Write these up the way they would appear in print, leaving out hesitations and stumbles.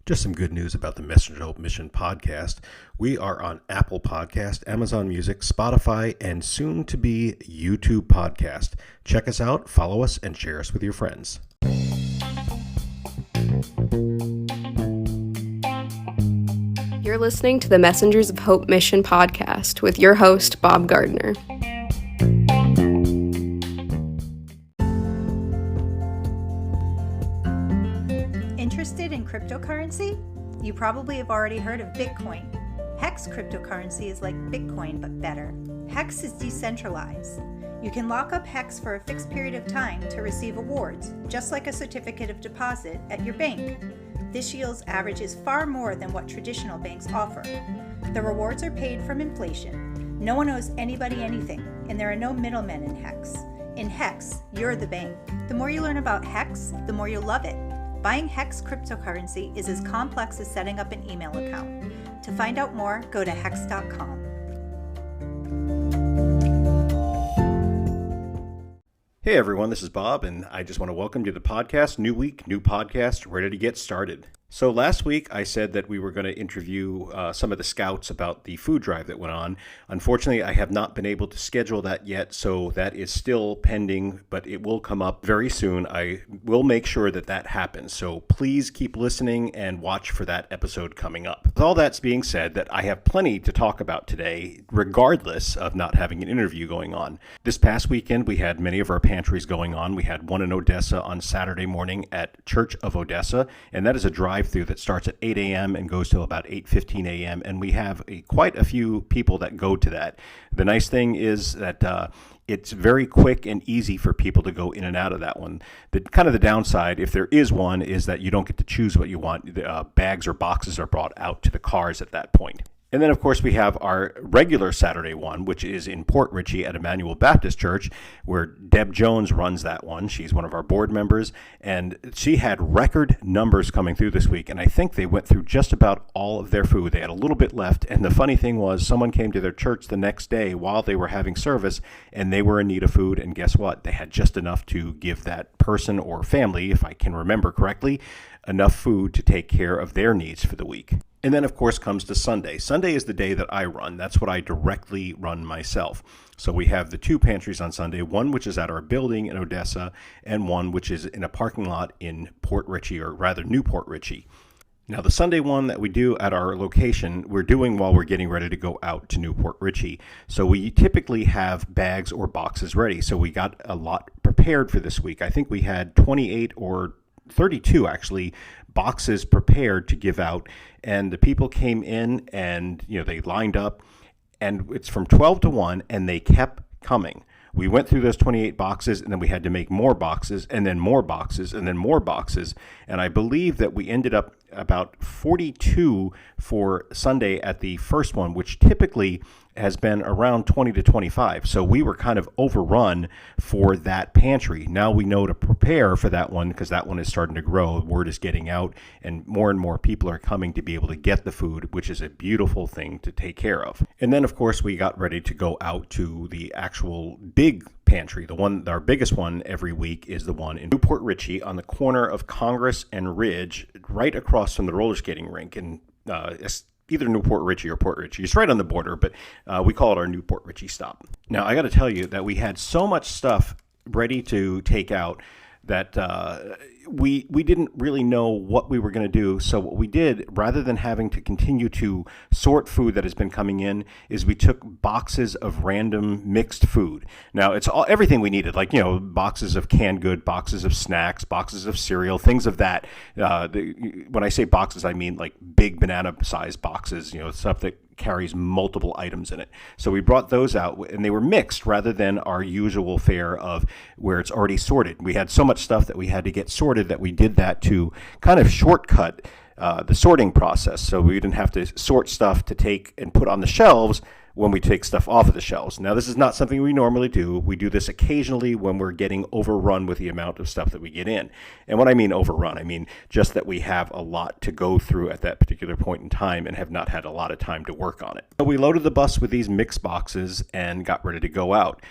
Just some good news about the Messenger Hope Mission podcast. We are on Apple Podcast, Amazon Music, Spotify, and soon to be YouTube Podcast. Check us out, follow us, and share us with your friends. You're listening to the Messengers of Hope Mission podcast with your host, Bob Gardner. Interested in cryptocurrency? You probably have already heard of Bitcoin. Hex cryptocurrency is like Bitcoin, but better. Hex is decentralized. You can lock up Hex for a fixed period of time to receive awards, just like a certificate of deposit at your bank. This yields averages far more than what traditional banks offer. The rewards are paid from inflation. No one owes anybody anything, and there are no middlemen in Hex. In Hex, you're the bank. The more you learn about Hex, the more you'll love it. Buying Hex cryptocurrency is as complex as setting up an email account. To find out more, go to hex.com. Hey everyone, this is Bob, and I just want to welcome you to the podcast. New week, new podcast, ready to get started. So last week I said that we were going to interview some of the scouts about the food drive that went on. Unfortunately, I have not been able to schedule that yet, so that is still pending, but it will come up very soon. I will make sure that that happens, so please keep listening and watch for that episode coming up. With all that being said, that I have plenty to talk about today, regardless of not having an interview going on. This past weekend, we had many of our pantries going on. We had one in Odessa on Saturday morning at Church of Odessa, and that is a drive-through that starts at 8 a.m. and goes till about 8:15 a.m. And we have quite a few people that go to that. The nice thing is that it's very quick and easy for people to go in and out of that one. The kind of the downside, if there is one, is that you don't get to choose what you want. Bags or boxes are brought out to the cars at that point. And then, of course, we have our regular Saturday one, which is in Port Richey at Emmanuel Baptist Church, where Deb Jones runs that one. She's one of our board members, and she had record numbers coming through this week, and I think they went through just about all of their food. They had a little bit left, and the funny thing was someone came to their church the next day while they were having service, and they were in need of food, and guess what? They had just enough to give that person or family, if I can remember correctly, enough food to take care of their needs for the week. And then, of course, comes to Sunday. Sunday is the day that I run. That's what I directly run myself. So we have the two pantries on Sunday, one which is at our building in Odessa, and one which is in a parking lot in Port Richey, or rather New Port Richey. Now, the Sunday one that we do at our location, we're doing while we're getting ready to go out to New Port Richey. So we typically have bags or boxes ready. So we got a lot prepared for this week. I think we had 28 or 32 actually boxes prepared to give out, and the people came in and they lined up, and it's from 12 to 1, and they kept coming. We went through those 28 boxes, and then we had to make more boxes, and then more boxes, and then more boxes, and I believe that we ended up about 42 for Sunday at the first one, which typically has been around 20 to 25. So we were kind of overrun for that pantry. Now we know to prepare for that one because that one is starting to grow. Word is getting out, and more people are coming to be able to get the food, which is a beautiful thing to take care of. And then, of course, we got ready to go out to the actual big pantry. Our biggest one every week is the one in New Port Richey on the corner of Congress and Ridge, right across from the roller skating rink. And it's either New Port Richey or Port Richey. It's right on the border, but we call it our New Port Richey stop. Now, I got to tell you that we had so much stuff ready to take out that we didn't really know what we were going to do. So what we did, rather than having to continue to sort food that has been coming in, is we took boxes of random mixed food. Now, it's everything we needed, like, boxes of canned good, boxes of snacks, boxes of cereal, things of that. When I say boxes, I mean like big banana-sized boxes, stuff that carries multiple items in it. So we brought those out, and they were mixed rather than our usual fare of where it's already sorted. We had so much stuff that we had to get sorted that we did that to kind of shortcut the sorting process. So we didn't have to sort stuff to take and put on the shelves when we take stuff off of the shelves. Now, this is not something we normally do. We do this occasionally when we're getting overrun with the amount of stuff that we get in. And when I mean overrun, I mean just that we have a lot to go through at that particular point in time and have not had a lot of time to work on it. So we loaded the bus with these mix boxes and got ready to go out.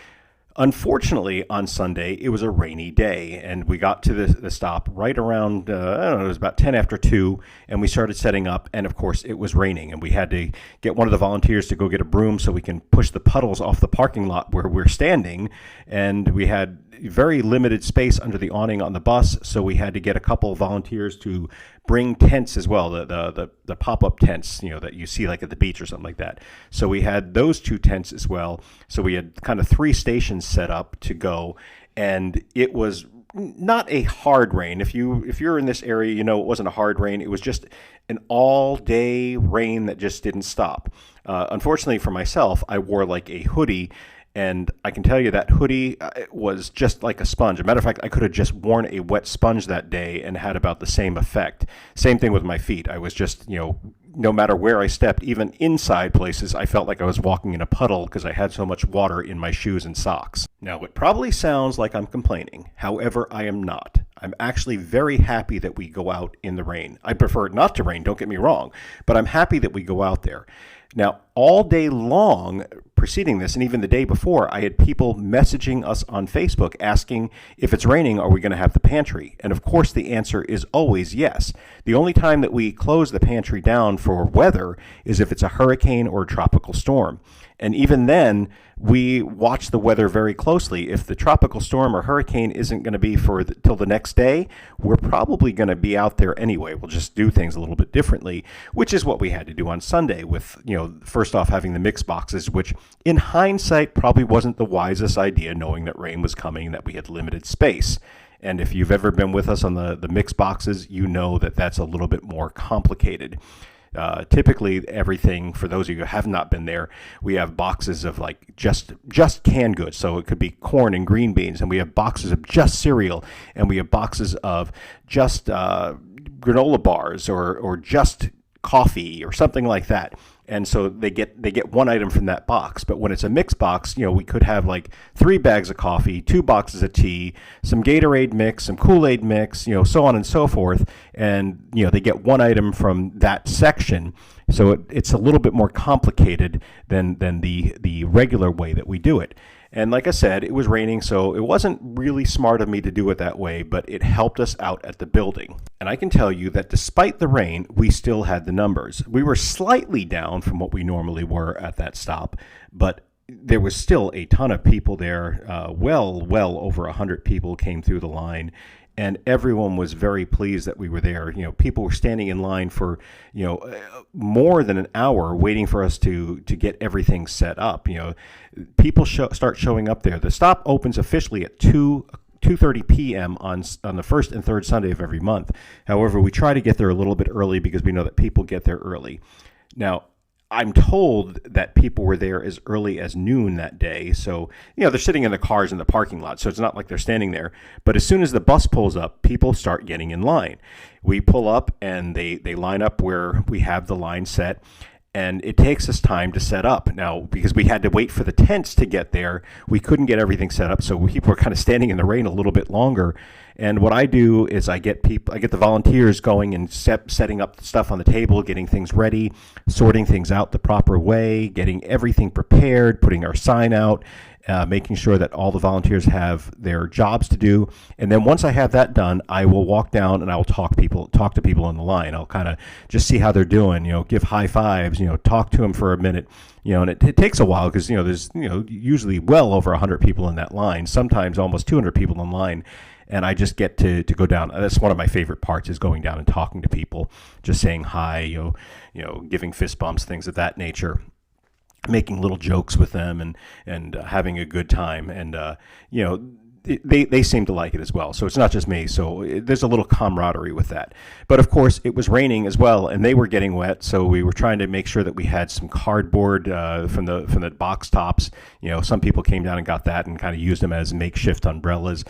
Unfortunately, on Sunday, it was a rainy day, and we got to the stop right around, I don't know, it was about 10 after 2, and we started setting up, and of course, it was raining, and we had to get one of the volunteers to go get a broom so we can push the puddles off the parking lot where we're standing, and we had very limited space under the awning on the bus, so we had to get a couple of volunteers to bring tents as well, the pop-up tents, that you see like at the beach or something like that. So we had those 2 tents as well. So we had kind of 3 stations set up to go, and it was not a hard rain. If you're in this area, it wasn't a hard rain. It was just an all-day rain that just didn't stop. Unfortunately for myself, I wore like a hoodie. And I can tell you that hoodie was just like a sponge. As a matter of fact, I could have just worn a wet sponge that day and had about the same effect. Same thing with my feet. I was just, no matter where I stepped, even inside places, I felt like I was walking in a puddle because I had so much water in my shoes and socks. Now, it probably sounds like I'm complaining. However, I am not. I'm actually very happy that we go out in the rain. I prefer it not to rain, don't get me wrong, but I'm happy that we go out there. Now, all day long preceding this, and even the day before, I had people messaging us on Facebook asking, if it's raining, are we going to have the pantry? And of course, the answer is always yes. The only time that we close the pantry down for weather is if it's a hurricane or a tropical storm. And even then, we watch the weather very closely. If the tropical storm or hurricane isn't going to be till the next day, we're probably going to be out there anyway. We'll just do things a little bit differently, which is what we had to do on Sunday with, first off having the mix boxes, which in hindsight probably wasn't the wisest idea, knowing that rain was coming, that we had limited space. And if you've ever been with us on the mix boxes, you know that that's a little bit more complicated. Typically, everything, for those of you who have not been there, we have boxes of like just canned goods. So it could be corn and green beans, and we have boxes of just cereal, and we have boxes of just granola bars or just coffee or something like that. And so they get one item from that box. But when it's a mixed box, we could have like 3 bags of coffee, 2 boxes of tea, some Gatorade mix, some Kool-Aid mix, so on and so forth. And, they get one item from that section. So it's a little bit more complicated than the regular way that we do it. And like I said, it was raining, so it wasn't really smart of me to do it that way, but it helped us out at the building. And I can tell you that despite the rain, we still had the numbers. We were slightly down from what we normally were at that stop, but there was still a ton of people there. Well over 100 people came through the line. And everyone was very pleased that we were there. People were standing in line for, more than an hour waiting for us to get everything set up. People start showing up there. The stop opens officially at 2:30 p.m. on the first and third Sunday of every month. However, we try to get there a little bit early because we know that people get there early. Now, I'm told that people were there as early as noon that day. So, they're sitting in the cars in the parking lot. So it's not like they're standing there. But as soon as the bus pulls up, people start getting in line. We pull up and they line up where we have the line set. And it takes us time to set up. Now, because we had to wait for the tents to get there, we couldn't get everything set up. So people were kind of standing in the rain a little bit longer. And what I do is I get the volunteers going and setting up stuff on the table, getting things ready, sorting things out the proper way, getting everything prepared, putting our sign out, making sure that all the volunteers have their jobs to do. And then once I have that done, I will walk down and I will talk to people on the line. I'll kind of just see how they're doing, give high fives, talk to them for a minute, and it takes a while because, there's, usually well over 100 people in that line, sometimes almost 200 people in line. And I just get to go down. That's one of my favorite parts, is going down and talking to people, just saying hi, giving fist bumps, things of that nature, making little jokes with them and having a good time. And, they seem to like it as well. So it's not just me. So there's a little camaraderie with that. But of course, it was raining as well, and they were getting wet. So we were trying to make sure that we had some cardboard from the box tops. Some people came down and got that and kind of used them as makeshift umbrellas.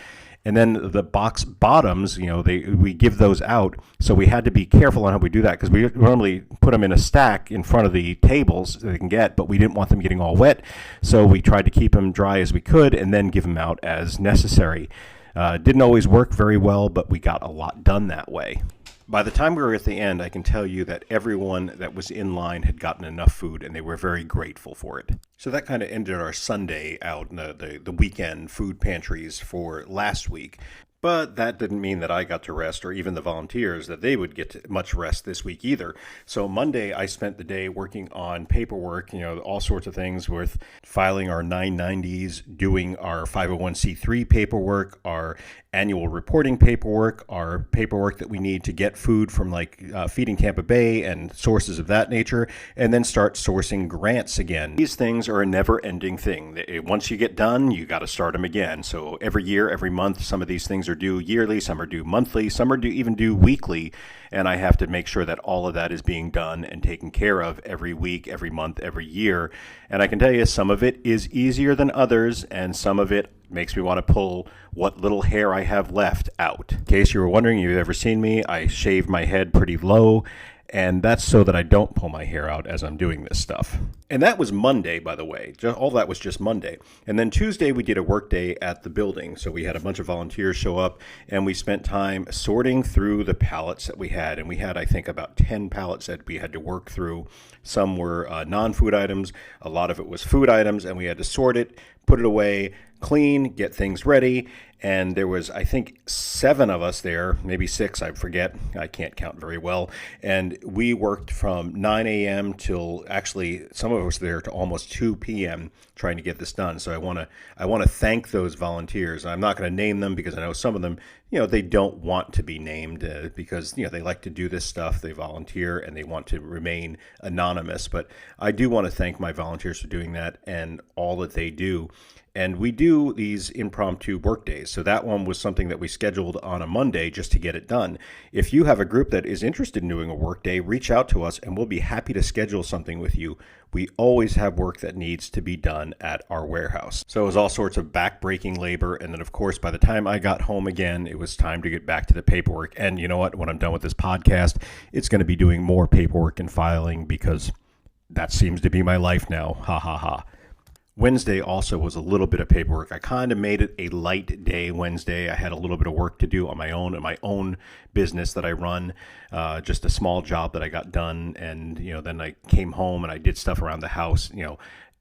And then the box bottoms, we give those out. So we had to be careful on how we do that, because we normally put them in a stack in front of the tables that they can get, but we didn't want them getting all wet. So we tried to keep them dry as we could and then give them out as necessary. Didn't always work very well, but we got a lot done that way. By the time we were at the end, I can tell you that everyone that was in line had gotten enough food and they were very grateful for it. So that kind of ended our Sunday out in the weekend food pantries for last week. But that didn't mean that I got to rest, or even the volunteers, that they would get much rest this week either. So Monday, I spent the day working on paperwork, all sorts of things with filing our 990s, doing our 501c3 paperwork, our annual reporting paperwork, our paperwork that we need to get food from Feeding Tampa Bay and sources of that nature, and then start sourcing grants again. These things are a never-ending thing. Once you get done, you got to start them again. So every year, every month, some of these things are due yearly, some are due monthly, some are even due weekly, and I have to make sure that all of that is being done and taken care of every week, every month, every year. And I can tell you some of it is easier than others, and some of it makes me want to pull what little hair I have left out. In case you were wondering, you've ever seen me, I shave my head pretty low, and that's so that I don't pull my hair out as I'm doing this stuff. And that was Monday, by the way. All that was just Monday. And then Tuesday, we did a work day at the building. So we had a bunch of volunteers show up, and we spent time sorting through the pallets that we had. And we had, I think, about 10 pallets that we had to work through. Some were non-food items. A lot of it was food items, and we had to sort it, put it away, clean, get things ready. And there was, I think, 7 of us there, maybe 6, I forget. I can't count very well. And we worked from 9 a.m. till, actually, some of us there to almost 2 p.m. trying to get this done. So I want to thank those volunteers. I'm not going to name them because I know some of them, they don't want to be named because, they like to do this stuff. They volunteer and they want to remain anonymous. But I do want to thank my volunteers for doing that and all that they do. And we do these impromptu work days. So that one was something that we scheduled on a Monday just to get it done. If you have a group that is interested in doing a work day, reach out to us and we'll be happy to schedule something with you. We always have work that needs to be done at our warehouse. So it was all sorts of back-breaking labor. And then, of course, by the time I got home again, it was time to get back to the paperwork. And you know what? When I'm done with this podcast, it's going to be doing more paperwork and filing because that seems to be my life now. Ha, ha, ha. Wednesday also was a little bit of paperwork. I kind of made it a light day Wednesday. I had a little bit of work to do on my own business that I run, just a small job that I got done. And, then I came home and I did stuff around the house.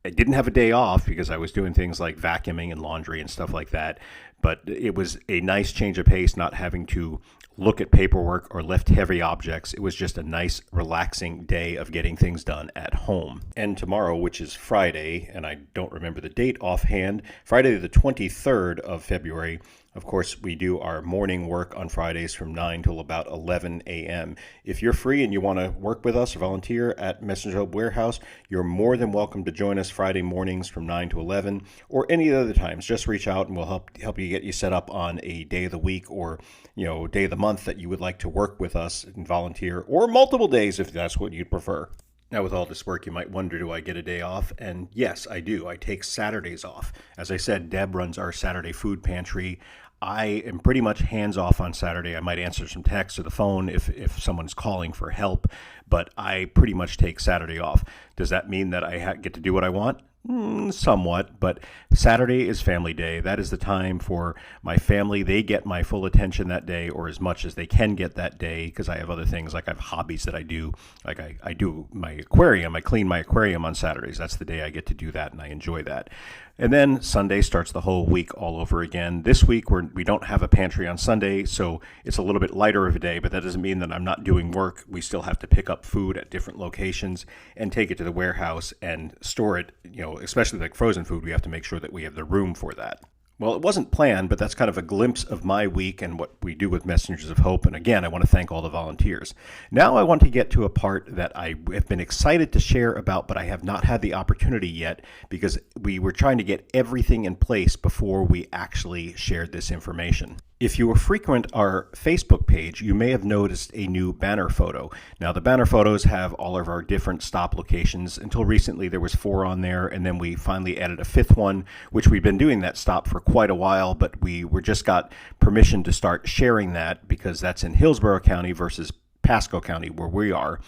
I didn't have a day off because I was doing things like vacuuming and laundry and stuff like that. But it was a nice change of pace, not having to look at paperwork or lift heavy objects. It was just a nice, relaxing day of getting things done at home. And tomorrow, which is Friday, and I don't remember the date offhand, Friday the 23rd of February, of course, we do our morning work on Fridays from 9 till about 11 a.m. If you're free and you want to work with us or volunteer at Messenger Hub Warehouse, you're more than welcome to join us Friday mornings from 9 to 11 or any other times. Just reach out and we'll help you get you set up on a day of the week or day of the month that you would like to work with us and volunteer, or multiple days if that's what you'd prefer. Now, with all this work, you might wonder, do I get a day off? And yes, I do. I take Saturdays off. As I said, Deb runs our Saturday food pantry. I am pretty much hands-off on Saturday. I might answer some texts or the phone if someone's calling for help, but I pretty much take Saturday off. Does that mean that I get to do what I want? Somewhat, but Saturday is family day. That is the time for my family. They get my full attention that day, or as much as they can get that day, because I have other things, like I have hobbies that I do. Like I do my aquarium. I clean my aquarium on Saturdays. That's the day I get to do that, and I enjoy that. And then Sunday starts the whole week all over again. This week we don't have a pantry on Sunday, so it's a little bit lighter of a day, but that doesn't mean that I'm not doing work. We still have to pick up food at different locations and take it to the warehouse and store it, especially like frozen food. We have to make sure that we have the room for that. Well, it wasn't planned, but that's kind of a glimpse of my week and what we do with Messengers of Hope. And again, I want to thank all the volunteers. Now I want to get to a part that I have been excited to share about, but I have not had the opportunity yet because we were trying to get everything in place before we actually shared this information. If you frequent our Facebook page, you may have noticed a new banner photo. Now, the banner photos have all of our different stop locations. Until recently, there was 4 on there, and then we finally added a 5th one, which we've been doing that stop for quite a while, but we just got permission to start sharing that because that's in Hillsborough County versus Pasco County, where we are.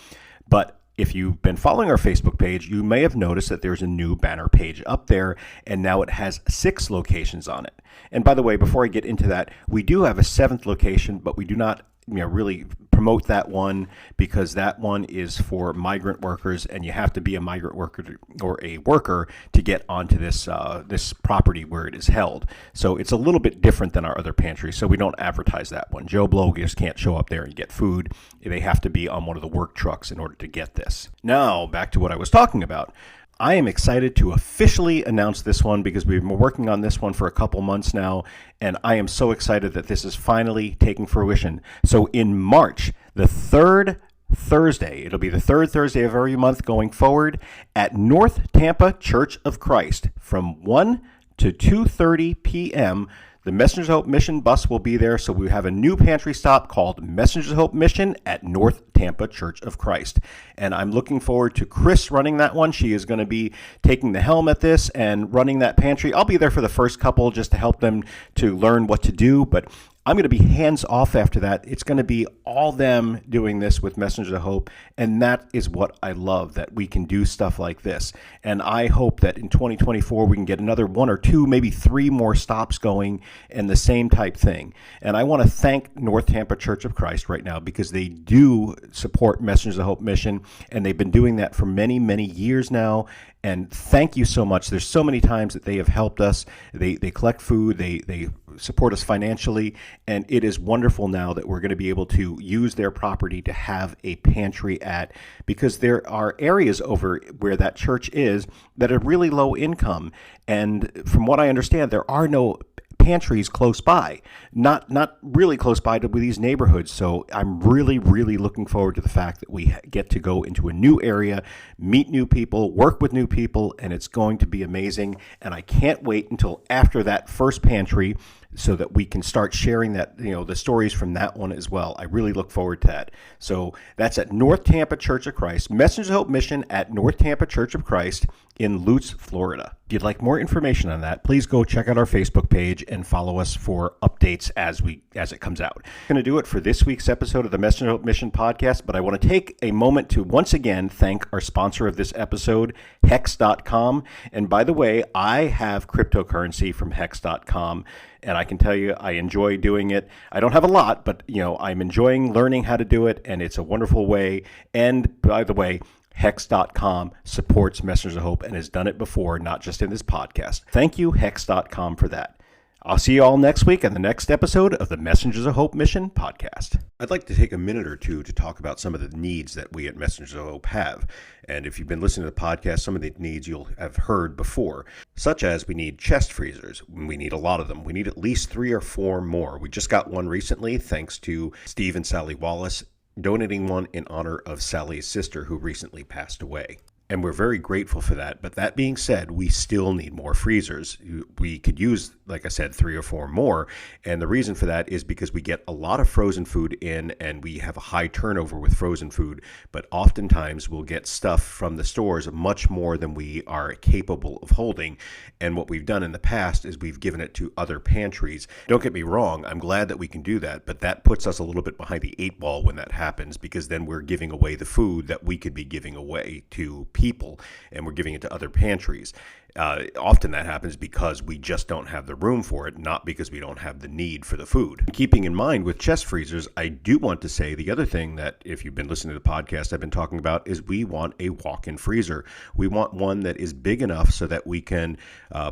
But if you've been following our Facebook page, you may have noticed that there's a new banner page up there, and now it has 6 locations on it. And by the way, before I get into that, we do have a 7th location, but we do not really promote that one because that one is for migrant workers, and you have to be a migrant worker or a worker to get onto this property where it is held. So it's a little bit different than our other pantries, so we don't advertise that one. Joe Blow just can't show up there and get food. They have to be on one of the work trucks in order to get this. Now, back to what I was talking about. I am excited to officially announce this one because we've been working on this one for a couple months now, and I am so excited that this is finally taking fruition. So in March, the third Thursday, it'll be the third Thursday of every month going forward at North Tampa Church of Christ from 1 to 2:30 p.m., the Messengers of Hope Mission bus will be there, so we have a new pantry stop called Messengers of Hope Mission at North Tampa Church of Christ. And I'm looking forward to Chris running that one. She is going to be taking the helm at this and running that pantry. I'll be there for the first couple just to help them to learn what to do, but I'm going to be hands off after that. It's going to be all them doing this with Messengers of Hope, and that is what I love, that we can do stuff like this. And I hope that in 2024 we can get another 1 or 2, maybe 3 more stops going and the same type thing. And I want to thank North Tampa Church of Christ right now because they do support Messengers of Hope Mission, and they've been doing that for many, many years now. And thank you so much. There's so many times that they have helped us. They collect food. They support us financially. And it is wonderful now that we're going to be able to use their property to have a pantry at, because there are areas over where that church is that are really low income. And from what I understand, there are no pantries close by, not really close by to these neighborhoods. So I'm really, really looking forward to the fact that we get to go into a new area, meet new people, work with new people, and it's going to be amazing. And I can't wait until after that first pantry so that we can start sharing that, the stories from that one as well. I really look forward to that. So that's at North Tampa Church of Christ, Messengers of Hope Mission at North Tampa Church of Christ in Lutz, Florida. If you'd like more information on that, please go check out our Facebook page and follow us for updates as it comes out. I'm going to do it for this week's episode of the Messengers of Hope Mission podcast, but I want to take a moment to once again thank our sponsor of this episode, Hex.com. And by the way, I have cryptocurrency from Hex.com. And I can tell you, I enjoy doing it. I don't have a lot, but I'm enjoying learning how to do it, and it's a wonderful way. And by the way, Hex.com supports Messengers of Hope and has done it before, not just in this podcast. Thank you, Hex.com, for that. I'll see you all next week on the next episode of the Messengers of Hope Mission podcast. I'd like to take a minute or two to talk about some of the needs that we at Messengers of Hope have. And if you've been listening to the podcast, some of the needs you'll have heard before, such as we need chest freezers. We need a lot of them. We need at least 3 or 4 more. We just got one recently, thanks to Steve and Sally Wallace, donating one in honor of Sally's sister who recently passed away. And we're very grateful for that. But that being said, we still need more freezers. We could use, like I said, 3 or 4 more. And the reason for that is because we get a lot of frozen food in, and we have a high turnover with frozen food. But oftentimes we'll get stuff from the stores much more than we are capable of holding. And what we've done in the past is we've given it to other pantries. Don't get me wrong, I'm glad that we can do that. But that puts us a little bit behind the 8 ball when that happens, because then we're giving away the food that we could be giving away to people, and we're giving it to other pantries. Often that happens because we just don't have the room for it, not because we don't have the need for the food. Keeping in mind with chest freezers, I do want to say the other thing that, if you've been listening to the podcast I've been talking about, is we want a walk-in freezer. We want one that is big enough so that we can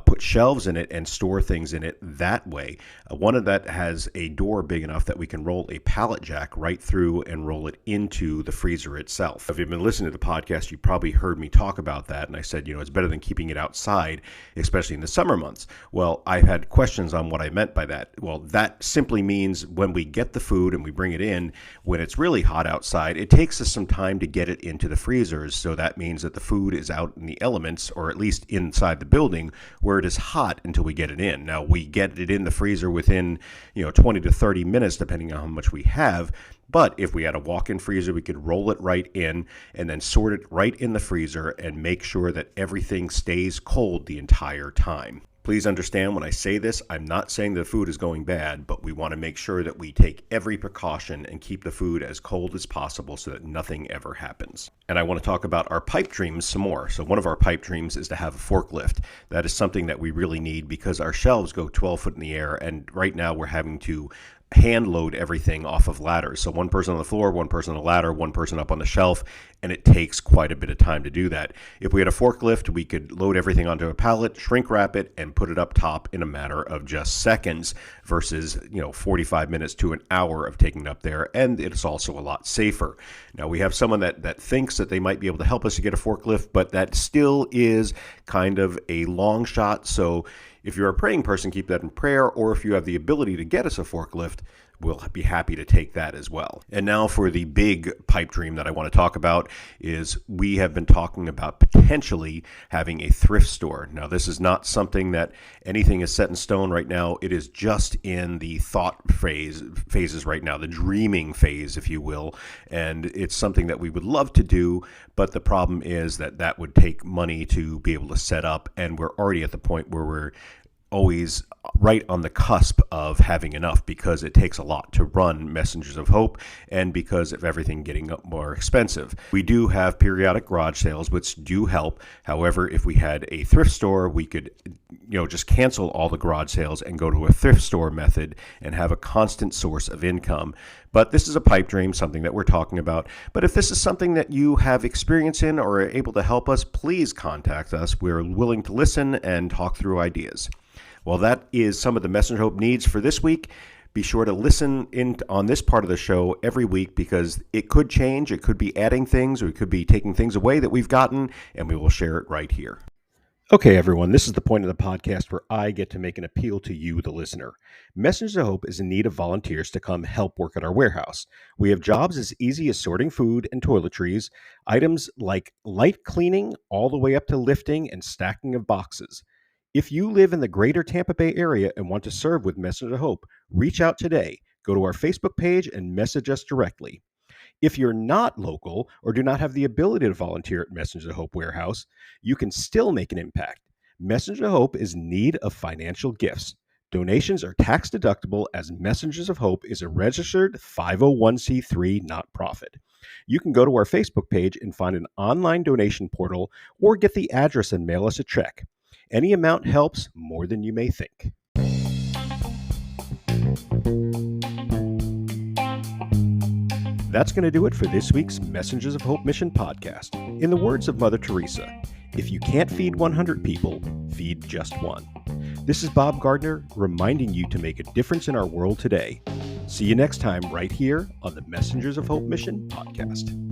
put shelves in it and store things in it that way. One that has a door big enough that we can roll a pallet jack right through and roll it into the freezer itself. If you've been listening to the podcast, you probably heard me talk about that, and I said, it's better than keeping it outside, especially in the summer months. Well, I've had questions on what I meant by that. Well, that simply means when we get the food and we bring it in, when it's really hot outside, it takes us some time to get it into the freezers. So that means that the food is out in the elements, or at least inside the building, where it is hot until we get it in. Now, we get it in the freezer within 20 to 30 minutes, depending on how much we have. But if we had a walk-in freezer, we could roll it right in and then sort it right in the freezer and make sure that everything stays cold the entire time. Please understand when I say this, I'm not saying the food is going bad, but we want to make sure that we take every precaution and keep the food as cold as possible so that nothing ever happens. And I want to talk about our pipe dreams some more. So one of our pipe dreams is to have a forklift. That is something that we really need because our shelves go 12 foot in the air, and right now we're having to hand load everything off of ladders. So one person on the floor, one person on the ladder, one person up on the shelf, and it takes quite a bit of time to do that. If we had a forklift, we could load everything onto a pallet, shrink wrap it, and put it up top in a matter of just seconds versus 45 minutes to an hour of taking it up there, and it's also a lot safer. Now, we have someone that thinks that they might be able to help us to get a forklift, but that still is kind of a long shot. So if you're a praying person, keep that in prayer, or if you have the ability to get us a forklift, we'll be happy to take that as well. And now for the big pipe dream that I want to talk about is we have been talking about potentially having a thrift store. Now, this is not something that anything is set in stone right now. It is just in the thought phases right now, the dreaming phase, if you will. And it's something that we would love to do, but the problem is that would take money to be able to set up. And we're already at the point where we're always right on the cusp of having enough because it takes a lot to run Messengers of Hope and because of everything getting more expensive. We do have periodic garage sales, which do help. However, if we had a thrift store, we could just cancel all the garage sales and go to a thrift store method and have a constant source of income. But this is a pipe dream, something that we're talking about. But if this is something that you have experience in or are able to help us, please contact us. We're willing to listen and talk through ideas. Well, that is some of the Messenger Hope needs for this week. Be sure to listen in on this part of the show every week because it could change. It could be adding things or it could be taking things away that we've gotten, and we will share it right here. Okay, everyone, this is the point of the podcast where I get to make an appeal to you, the listener. Messengers of Hope is in need of volunteers to come help work at our warehouse. We have jobs as easy as sorting food and toiletries, items like light cleaning all the way up to lifting and stacking of boxes. If you live in the greater Tampa Bay area and want to serve with Messengers of Hope, reach out today. Go to our Facebook page and message us directly. If you're not local or do not have the ability to volunteer at Messengers of Hope Warehouse, you can still make an impact. Messengers of Hope is in need of financial gifts. Donations are tax deductible as Messengers of Hope is a registered 501c3 nonprofit. You can go to our Facebook page and find an online donation portal or get the address and mail us a check. Any amount helps more than you may think. That's going to do it for this week's Messengers of Hope Mission podcast. In the words of Mother Teresa, if you can't feed 100 people, feed just one. This is Bob Gardner reminding you to make a difference in our world today. See you next time right here on the Messengers of Hope Mission podcast.